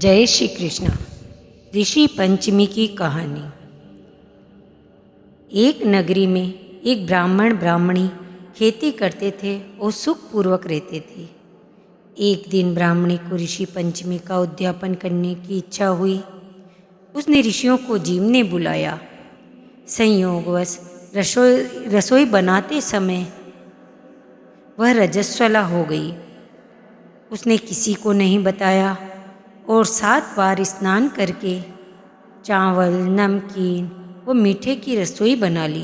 जय श्री कृष्ण। ऋषि पंचमी की कहानी। एक नगरी में एक ब्राह्मण ब्राह्मणी खेती करते थे और सुखपूर्वक रहते थे। एक दिन ब्राह्मणी को ऋषि पंचमी का उद्यापन करने की इच्छा हुई। उसने ऋषियों को जीवने बुलाया। संयोगवश रसोई बनाते समय वह रजस्वला हो गई। उसने किसी को नहीं बताया और 7 बार स्नान करके चावल, नमकीन व मीठे की रसोई बना ली।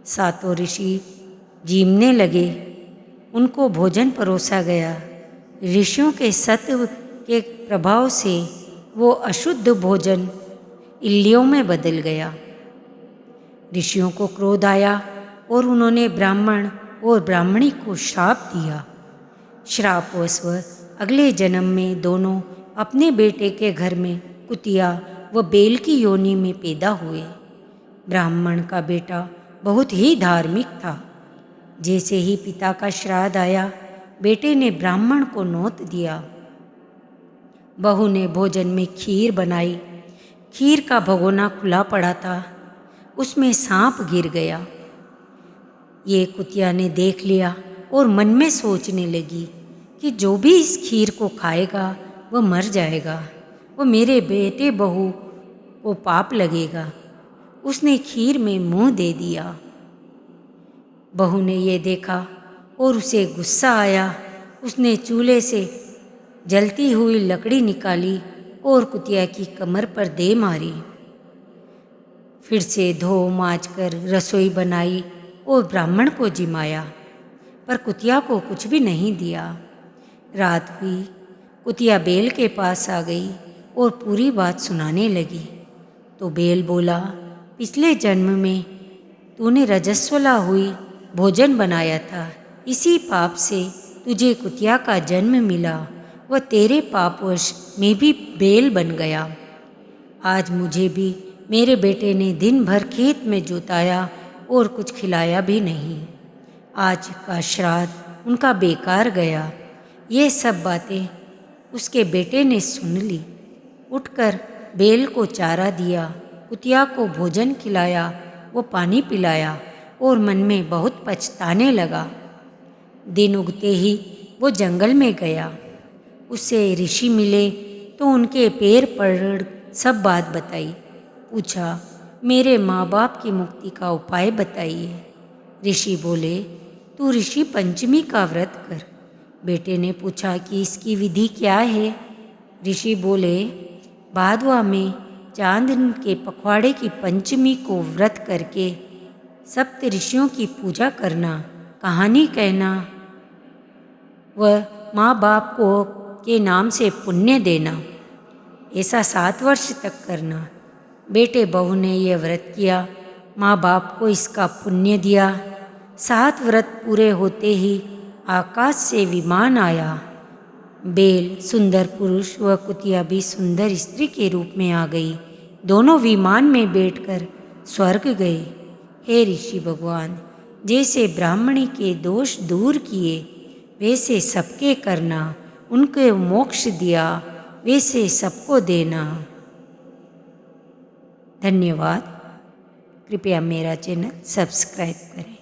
सातों ऋषि जीमने लगे। उनको भोजन परोसा गया। ऋषियों के सत्व के प्रभाव से वो अशुद्ध भोजन इल्लियों में बदल गया। ऋषियों को क्रोध आया और उन्होंने ब्राह्मण और ब्राह्मणी को श्राप दिया। श्रापवश वह अगले जन्म में दोनों अपने बेटे के घर में कुतिया व बेल की योनि में पैदा हुए। ब्राह्मण का बेटा बहुत ही धार्मिक था। जैसे ही पिता का श्राद्ध आया, बेटे ने ब्राह्मण को नौत दिया। बहू ने भोजन में खीर बनाई। खीर का भगोना खुला पड़ा था, उसमें सांप गिर गया। ये कुतिया ने देख लिया और मन में सोचने लगी कि जो भी इस खीर को खाएगा वह मर जाएगा, वो मेरे बेटे बहू को पाप लगेगा। उसने खीर में मुंह दे दिया। बहू ने ये देखा और उसे गुस्सा आया। उसने चूल्हे से जलती हुई लकड़ी निकाली और कुतिया की कमर पर दे मारी। फिर से धो माँज कर रसोई बनाई और ब्राह्मण को जिमाया, पर कुतिया को कुछ भी नहीं दिया। रात हुई। कुतिया बेल के पास आ गई और पूरी बात सुनाने लगी। तो बेल बोला, पिछले जन्म में तूने रजस्वला हुई भोजन बनाया था। इसी पाप से तुझे कुतिया का जन्म मिला व तेरे पापवश मैं भी बेल बन गया। आज मुझे भी मेरे बेटे ने दिन भर खेत में जोताया और कुछ खिलाया भी नहीं। आज का श्राद्ध उनका बेकार गया। ये सब बातें उसके बेटे ने सुन ली। उठकर बेल को चारा दिया, कुतिया को भोजन खिलाया, वो पानी पिलाया और मन में बहुत पछताने लगा। दिन उगते ही वो जंगल में गया। उससे ऋषि मिले तो उनके पैर पड़ सब बात बताई। पूछा, मेरे माँ बाप की मुक्ति का उपाय बताइए। ऋषि बोले, तू ऋषि पंचमी का व्रत कर। बेटे ने पूछा कि इसकी विधि क्या है। ऋषि बोले, भादवा में चांद के पखवाड़े की पंचमी को व्रत करके सप्त ऋषियों की पूजा करना, कहानी कहना व माँ बाप को के नाम से पुण्य देना, ऐसा 7 वर्ष तक करना। बेटे बहू ने यह व्रत किया। माँ बाप को इसका पुण्य दिया। 7 व्रत पूरे होते ही आकाश से विमान आया। बेल सुंदर पुरुष व कुतिया भी सुंदर स्त्री के रूप में आ गई। दोनों विमान में बैठकर स्वर्ग गए। हे ऋषि भगवान, जैसे ब्राह्मणी के दोष दूर किए वैसे सबके करना, उनको मोक्ष दिया वैसे सबको देना। धन्यवाद। कृपया मेरा चैनल सब्सक्राइब करें।